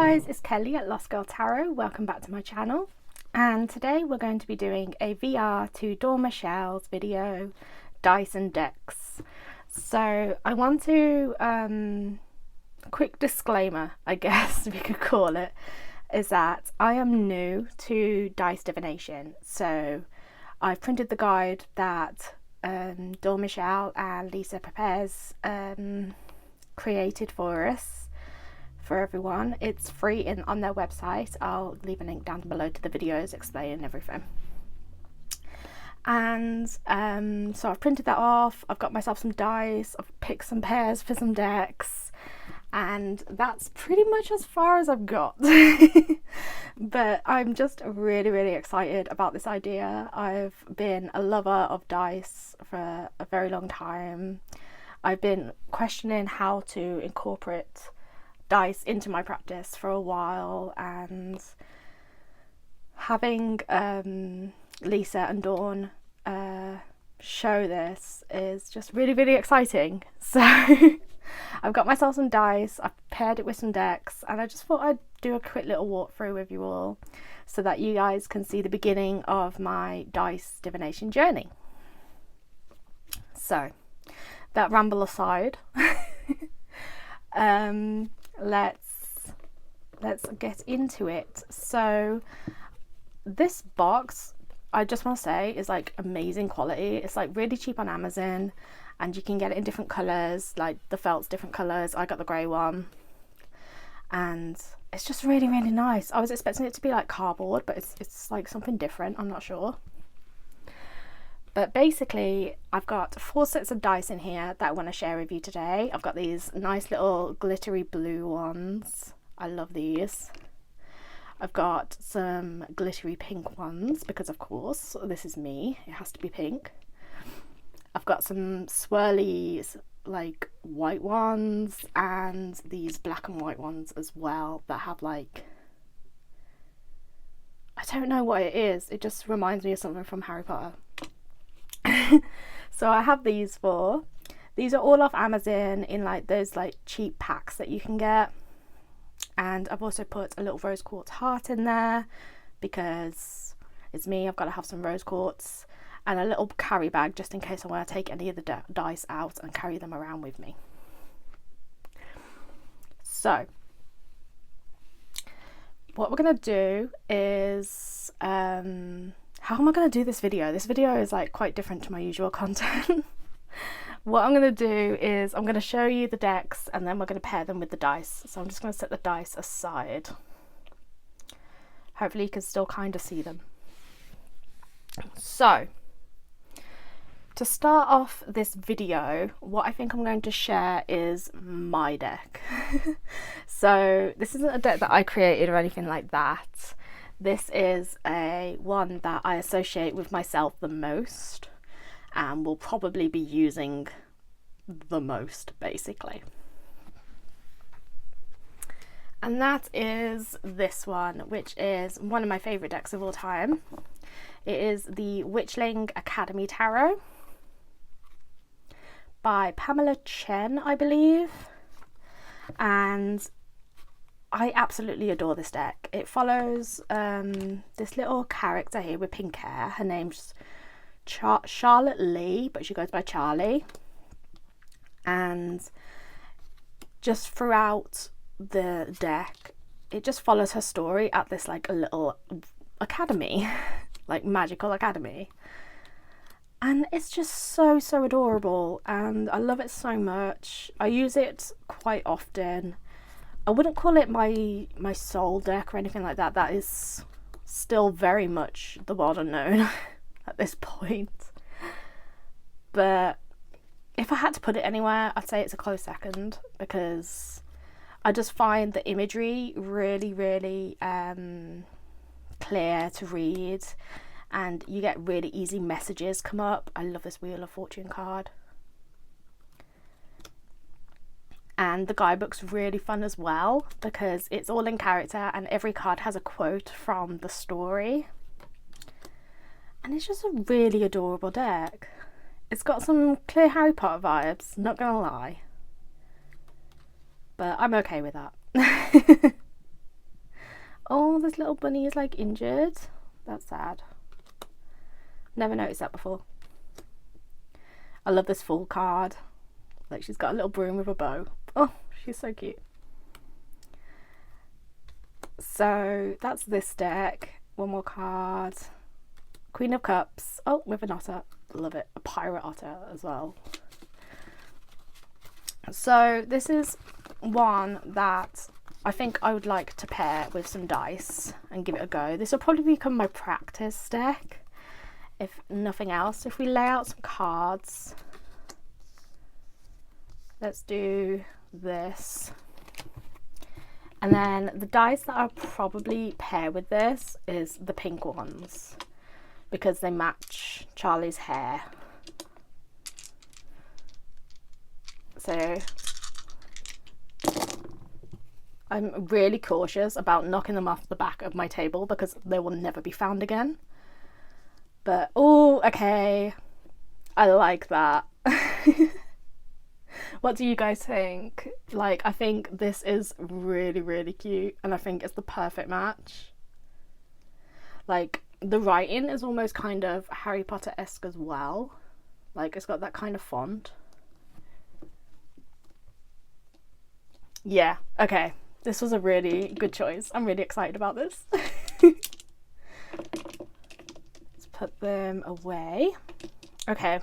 guys, it's Kelly at Lost Girl Tarot. Welcome back to my channel, and today we're going to be doing a VR to Dawn Michelle's video, Dice and Decks. So I want to, quick disclaimer, I guess we could call it, is that I am new to dice divination. So I've printed the guide that Dawn Michelle and Lisa Prepares created for us, for everyone. It's free on their website. I'll leave a link down below to the videos explaining everything. And so I've printed that off, I've got myself some dice, I've picked some pairs for some decks, and that's pretty much as far as I've got. But I'm just really excited about this idea. I've been a lover of dice for a very long time. I've been questioning how to incorporate dice into my practice for a while, and having Lisa and Dawn show this is just really exciting. So I've got myself some dice, I've paired it with some decks, and I just thought I'd do a quick little walkthrough with you all so that you guys can see the beginning of my dice divination journey. So that ramble aside, let's get into it. So this box, I just want to say, is like amazing quality. It's like really cheap on Amazon, and you can get it in different colors, like the felt's different colors. I got the grey one, and it's just really nice. I was expecting it to be like cardboard, but it's like something different, I'm not sure. But basically, I've got 4 sets of dice in here that I want to share with you today. I've got these nice little glittery blue ones. I love these. I've got some glittery pink ones because, of course, this is me. It has to be pink. I've got some swirly, like, white ones, and these black and white ones as well that have, like, I don't know what it is. It just reminds me of something from Harry Potter. So I have these 4. These are all off Amazon in like those like cheap packs that you can get, and I've also put a little rose quartz heart in there because it's me. I've got to have some rose quartz, and a little carry bag just in case I want to take any of the dice out and carry them around with me. So what we're gonna do is how am I going to do this video? This video is like quite different to my usual content. What I'm going to do is I'm going to show you the decks, and then we're going to pair them with the dice. So I'm just going to set the dice aside. Hopefully you can still kind of see them. So to start off this video, what I think I'm going to share is my deck. So this isn't a deck that I created or anything like that. This is one that I associate with myself the most, and will probably be using the most, basically. And that is this one, which is one of my favourite decks of all time. It is the Witchling Academy Tarot by Pamela Chen, I believe. And I absolutely adore this deck. It follows this little character here with pink hair. Her name's Charlotte Lee, but she goes by Charlie. And just throughout the deck, it just follows her story at this like a little academy, like magical academy. And it's just so adorable, and I love it so much. I use it quite often. I wouldn't call it my soul deck or anything like that. That is still very much the world unknown at this point. But if I had to put it anywhere, I'd say it's a close second, because I just find the imagery really clear to read, and you get really easy messages come up. I love this Wheel of Fortune card. And the guidebook's really fun as well, because it's all in character and every card has a quote from the story. And it's just a really adorable deck. It's got some clear Harry Potter vibes, not gonna lie. But I'm okay with that. Oh, this little bunny is like injured. That's sad. Never noticed that before. I love this full card. Like, she's got a little broom with a bow. Oh, she's so cute. So that's this deck. One more card. Queen of Cups. Oh, with an otter. Love it. A pirate otter as well. So this is one that I think I would like to pair with some dice and give it a go. This will probably become my practice deck, if nothing else. If we lay out some cards, let's do this. And then the dice that I'll probably pair with this is the pink ones, because they match Charlie's hair. So I'm really cautious about knocking them off the back of my table because they will never be found again. But, oh, okay. I like that. What do you guys think? Like, I think this is really, really cute, and I think it's the perfect match. Like, the writing is almost kind of Harry Potter-esque as well. Like, it's got that kind of font. Yeah, okay. This was a really good choice. I'm really excited about this. Let's put them away. Okay.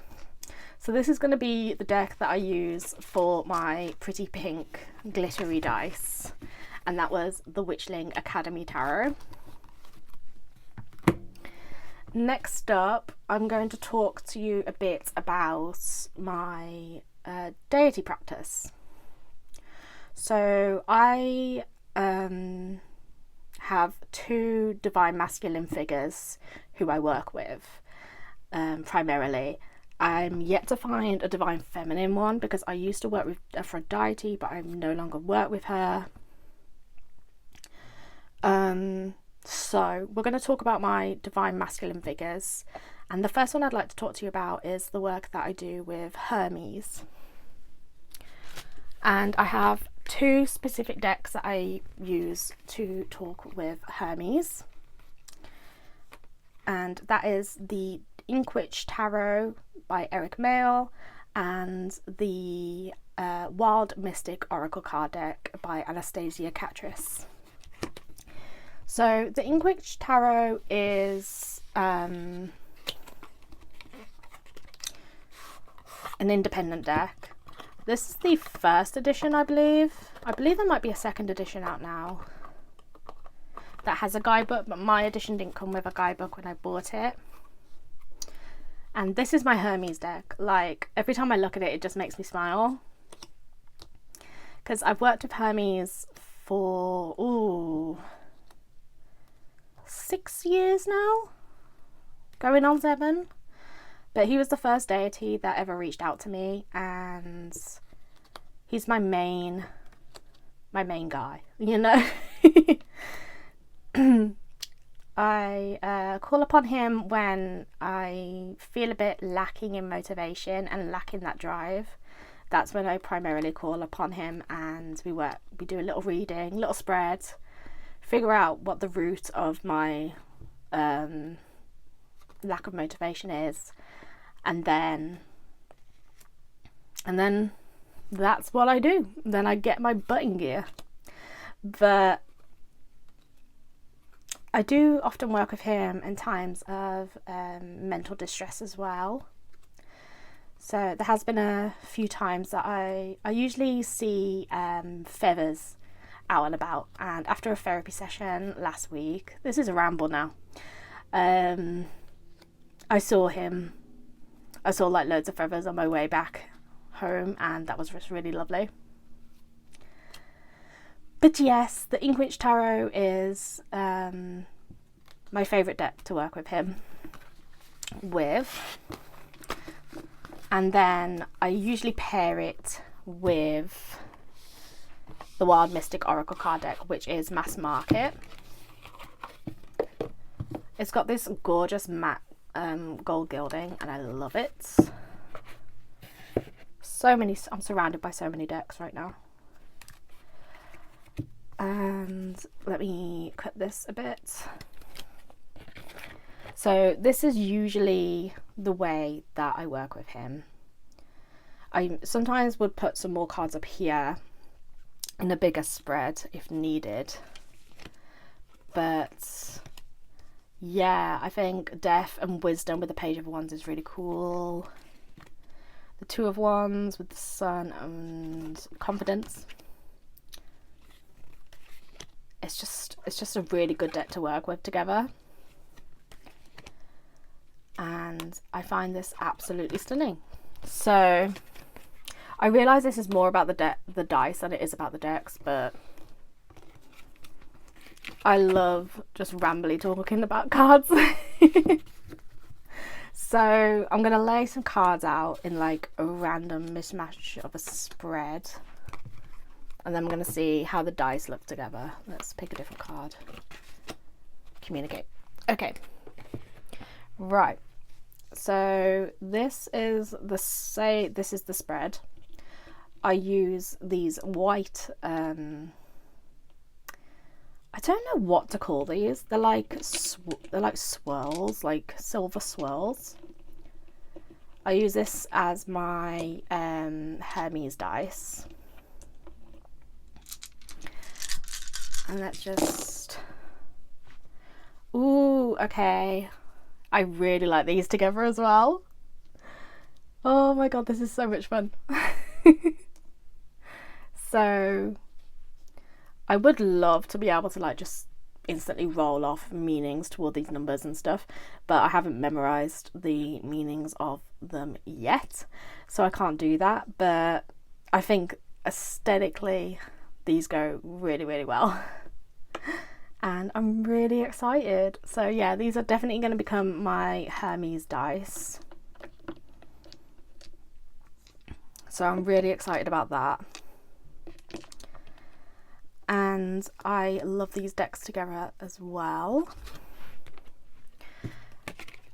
So this is going to be the deck that I use for my pretty pink glittery dice, and that was the Witchling Academy Tarot. Next up, I'm going to talk to you a bit about my deity practice. So I have two divine masculine figures who I work with primarily. I'm yet to find a divine feminine one because I used to work with Aphrodite, but I no longer work with her. So we're going to talk about my divine masculine figures, and the first one I'd like to talk to you about is the work that I do with Hermes. And I have two specific decks that I use to talk with Hermes, and that is the Inkwitch Tarot by Eric Mayle and the Wild Mystic Oracle card deck by Anastasia Catris. So the Inkwitch Tarot is an independent deck. This is the first edition, I believe. I believe there might be a second edition out now that has a guidebook, but my edition didn't come with a guidebook when I bought it. And this is my Hermes deck. Like, every time I look at it, it just makes me smile. Because I've worked with Hermes for, 6 years now? Going on 7. But he was the first deity that ever reached out to me, and he's my main guy, you know? I call upon him when I feel a bit lacking in motivation and lacking that drive. That's when I primarily call upon him, and we do a little reading, little spread, figure out what the root of my lack of motivation is, and then that's what I do. Then I get my butt in gear. But I do often work with him in times of mental distress as well. So there has been a few times that I usually see feathers out and about, and after a therapy session last week, this is a ramble now, I saw like loads of feathers on my way back home, and that was just really lovely. But yes, the Inkwitch Tarot is my favourite deck to work with him with. And then I usually pair it with the Wild Mystic Oracle card deck, which is Mass Market. It's got this gorgeous matte gold gilding, and I love it. I'm surrounded by so many decks right now. And let me cut this a bit. So this is usually the way that I work with him. I sometimes would put some more cards up here in a bigger spread if needed. But yeah, I think Death and Wisdom with the Page of Wands is really cool. The Two of Wands with the Sun and Confidence. It's just a really good deck to work with together. And I find this absolutely stunning. So I realise this is more about the dice than it is about the decks, but I love just rambly talking about cards. So I'm going to lay some cards out in like a random mismatch of a spread. And then I'm going to see how the dice look together. Let's pick a different card. Communicate. Okay. Right. So this is the spread. I use these white, I don't know what to call these. They're like swirls, like silver swirls. I use this as my Hermes dice. And let's just... Ooh, okay. I really like these together as well. Oh my god, this is so much fun. So I would love to be able to like just instantly roll off meanings toward these numbers and stuff, but I haven't memorized the meanings of them yet, so I can't do that. But I think aesthetically these go really, really well. And I'm really excited. So yeah, these are definitely going to become my Hermes dice. So I'm really excited about that. And I love these decks together as well.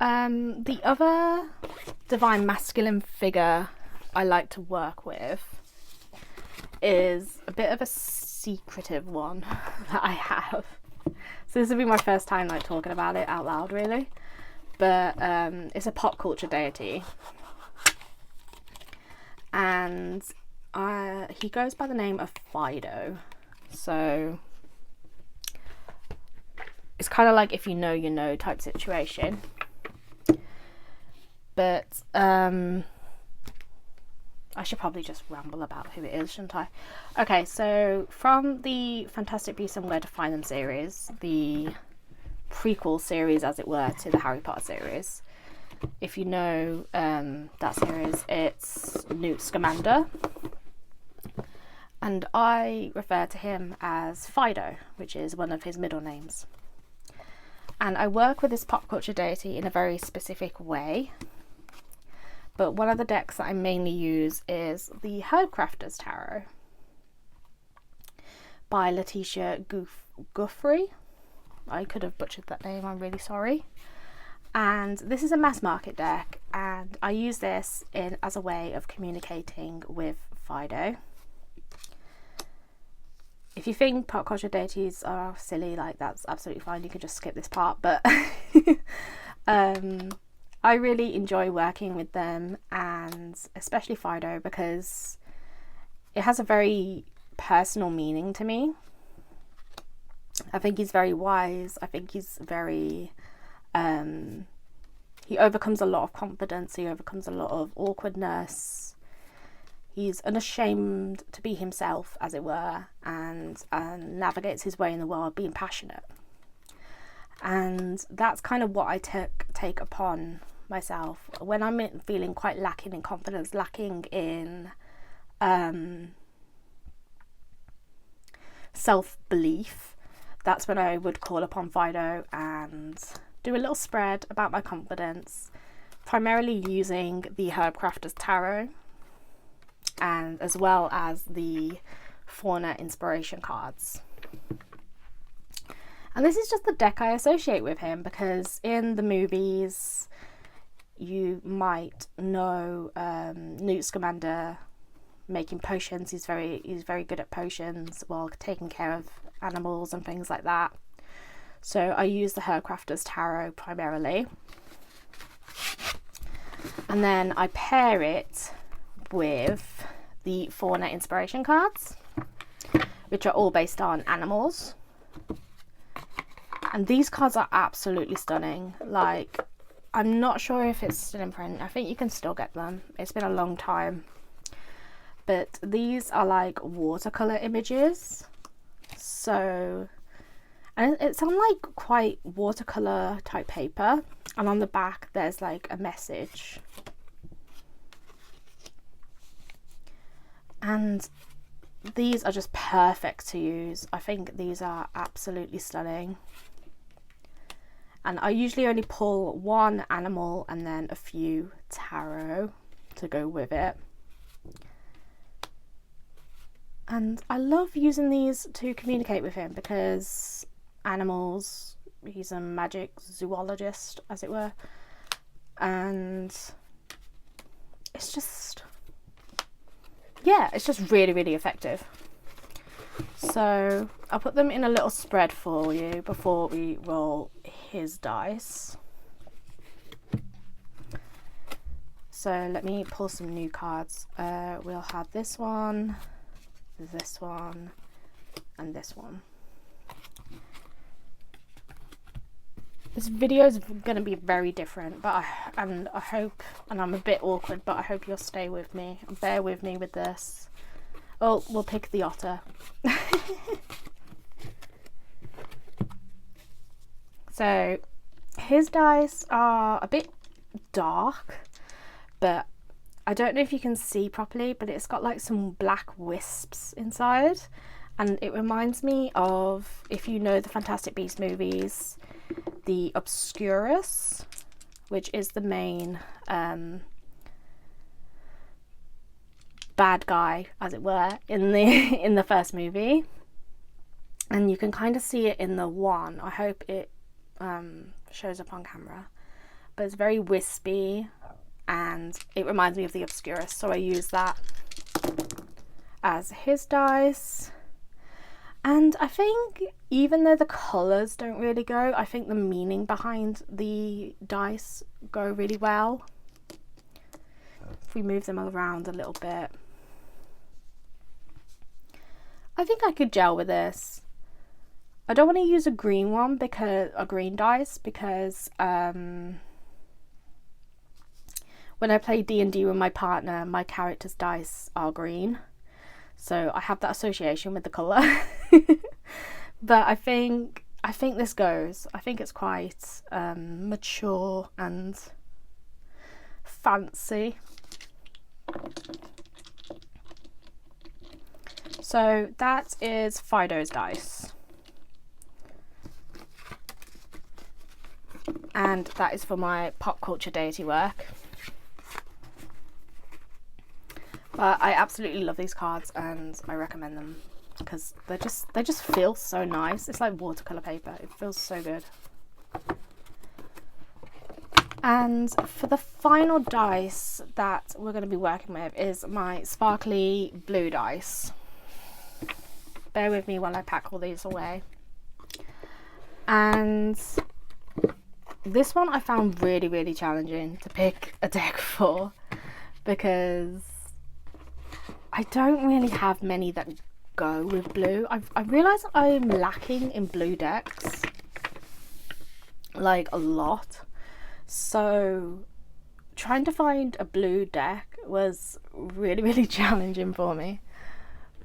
The other divine masculine figure I like to work with is a bit of a secretive one that I have. So this will be my first time like talking about it out loud, really. But it's a pop culture deity. And he goes by the name of Fido. So it's kind of like if you know, you know type situation. But I should probably just ramble about who it is, shouldn't I? Okay, so from the Fantastic Beasts and Where to Find Them series, the prequel series, as it were, to the Harry Potter series. If you know that series, it's Newt Scamander. And I refer to him as Fido, which is one of his middle names. And I work with this pop culture deity in a very specific way. But one of the decks that I mainly use is the Herbcrafters Tarot by Letitia Guthrie. I could have butchered that name, I'm really sorry. And this is a mass market deck, and I use this as a way of communicating with Fido. If you think pop culture deities are silly, like, that's absolutely fine, you can just skip this part, but I really enjoy working with them, and especially Fido, because it has a very personal meaning to me. I think he's very wise. I think he's very he overcomes a lot of confidence, he overcomes a lot of awkwardness. He's unashamed to be himself, as it were, and navigates his way in the world being passionate. And that's kind of what I take upon myself when I'm feeling quite lacking in confidence, lacking in self-belief. That's when I would call upon Fido and do a little spread about my confidence, primarily using the Herbcrafters Tarot, and as well as the Fauna Inspiration cards. And this is just the deck I associate with him, because in the movies you might know Newt Scamander making potions. He's very good at potions while taking care of animals and things like that. So I use the Hercrafters Tarot primarily. And then I pair it with the Fauna Inspiration cards, which are all based on animals. And these cards are absolutely stunning. Like, I'm not sure if it's still in print. I think you can still get them. It's been a long time. But these are like watercolor images. So, and it's on like quite watercolor type paper. And on the back there's like a message. And these are just perfect to use. I think these are absolutely stunning. And I usually only pull one animal and then a few tarot to go with it. And I love using these to communicate with him because animals, he's a magic zoologist, as it were. And it's just, yeah, it's just really, really effective. So I'll put them in a little spread for you before we roll his dice. So let me pull some new cards. We'll have this one, and this one. This video is going to be very different, but I hope, and I'm a bit awkward, but I hope you'll stay with me and bear with me with this. Oh, we'll pick the otter. So his dice are a bit dark, but I don't know if you can see properly, but it's got like some black wisps inside, and it reminds me of, if you know the Fantastic Beasts movies, the Obscurus, which is the main bad guy, as it were, in the first movie. And you can kind of see it in the one. I hope it shows up on camera, but it's very wispy and it reminds me of the Obscurus, so I use that as his dice. And I think even though the colours don't really go, I think the meaning behind the dice go really well. If we move them around a little bit, I think I could gel with this. I don't want to use a green one, because a green dice, because when I play D&D with my partner, my character's dice are green, so I have that association with the colour. But I think this goes. I think it's quite mature and fancy. So that is Fido's dice. And that is for my pop culture deity work. But I absolutely love these cards and I recommend them because they just feel so nice. It's like watercolor paper. It feels so good. And for the final dice that we're going to be working with is my sparkly blue dice. Bear with me while I pack all these away. And this one I found really, really challenging to pick a deck for, because I don't really have many that go with blue. I realise I'm lacking in blue decks, like a lot. So trying to find a blue deck was really, really challenging for me.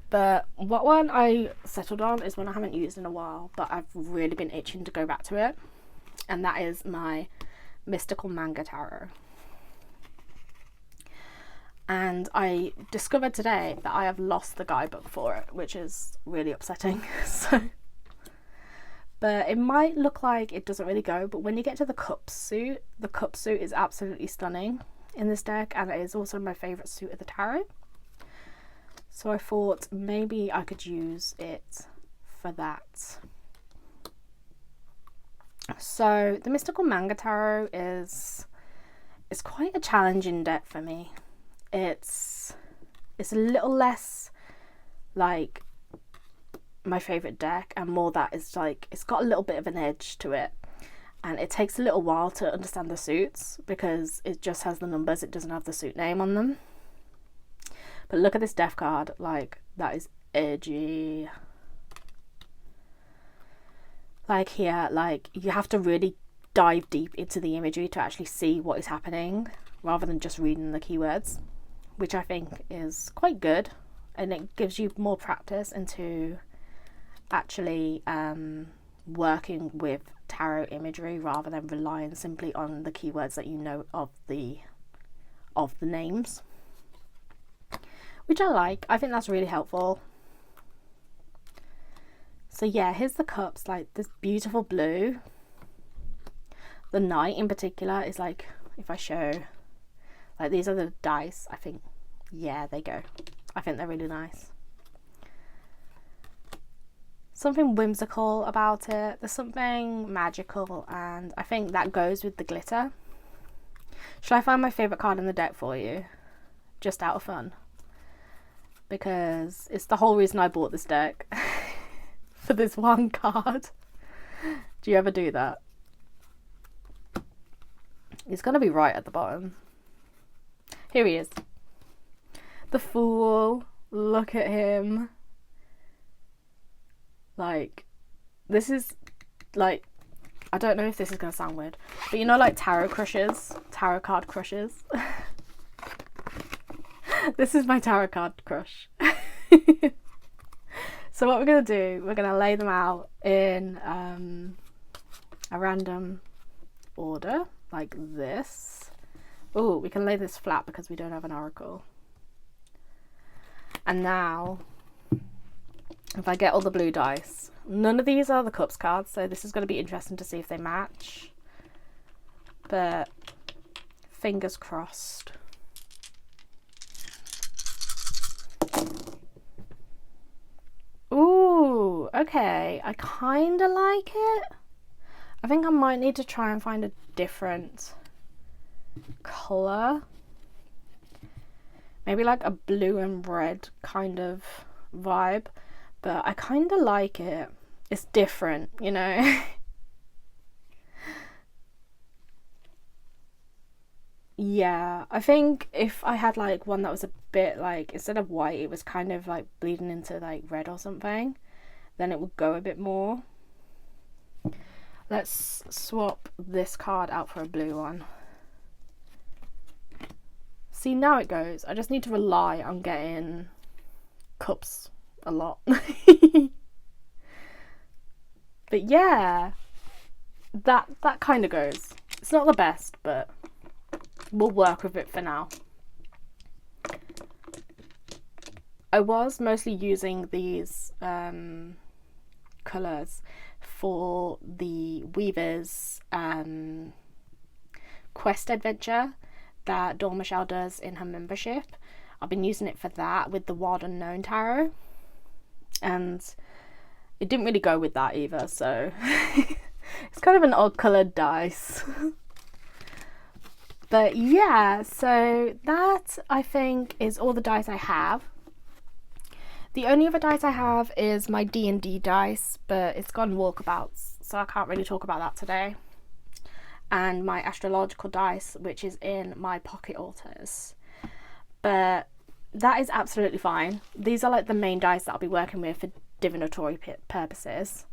But what one I settled on is one I haven't used in a while, but I've really been itching to go back to it. And that is my Mystical Manga Tarot. And I discovered today that I have lost the guidebook for it, which is really upsetting. But it might look like it doesn't really go, but when you get to the cup suit is absolutely stunning in this deck, and it is also my favourite suit of the tarot. So I thought maybe I could use it for that. So the Mystical Manga Tarot is quite a challenging deck for me. It's a little less like my favourite deck, and more that is like, it's got a little bit of an edge to it, and it takes a little while to understand the suits because it just has the numbers, it doesn't have the suit name on them. But look at this death card, like that is edgy. Like here, like you have to really dive deep into the imagery to actually see what is happening rather than just reading the keywords, which I think is quite good, and it gives you more practice into actually working with tarot imagery rather than relying simply on the keywords that you know of the names, which I like. I think that's really helpful. So yeah, here's the cups, like this beautiful blue. The knight in particular is like, if I show, like these are the dice, I think, yeah, they go. I think they're really nice. Something whimsical about it, there's something magical, and I think that goes with the glitter. Should I find my favourite card in the deck for you? Just out of fun. Because it's the whole reason I bought this deck. For this one card. Do you ever do that? It's gonna be right at the bottom. Here he is. The Fool. Look at him. Like, this is like, I don't know if this is gonna sound weird, but you know, like tarot crushes, tarot card crushes. This is my tarot card crush. So what we're going to do, we're going to lay them out in a random order, like this. Oh, we can lay this flat because we don't have an oracle. And now, if I get all the blue dice, none of these are the cups cards, so this is going to be interesting to see if they match. But fingers crossed. Ooh, okay, I kind of like it. I think I might need to try and find a different colour. Maybe like a blue and red kind of vibe, but I kind of like it. It's different, you know. Yeah, I think if I had like one that was a bit like, instead of white, it was kind of like bleeding into like red or something, then it would go a bit more. Let's swap this card out for a blue one. See, now it goes. I just need to rely on getting cups a lot. But yeah, that kind of goes. It's not the best, but we'll work with it for now. I was mostly using these colours for the Weaver's quest adventure that Dawn Michelle does in her membership. I've been using it for that with the Wild Unknown Tarot, and it didn't really go with that either, so it's kind of an odd coloured dice. But yeah, so that I think is all the dice I have. The only other dice I have is my D&D dice, but it's gone walkabouts, so I can't really talk about that today. And my astrological dice, which is in my pocket altars. But that is absolutely fine. These are like the main dice that I'll be working with for divinatory purposes.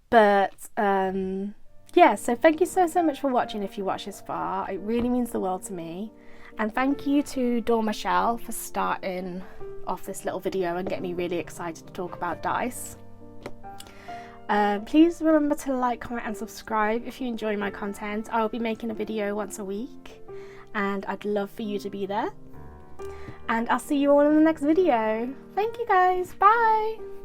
But yeah, so thank you so much for watching if you watched this far. It really means the world to me. And thank you to Dawn Michelle for starting off this little video and getting me really excited to talk about dice. Please remember to like, comment and subscribe if you enjoy my content. I'll be making a video once a week and I'd love for you to be there. And I'll see you all in the next video. Thank you guys. Bye.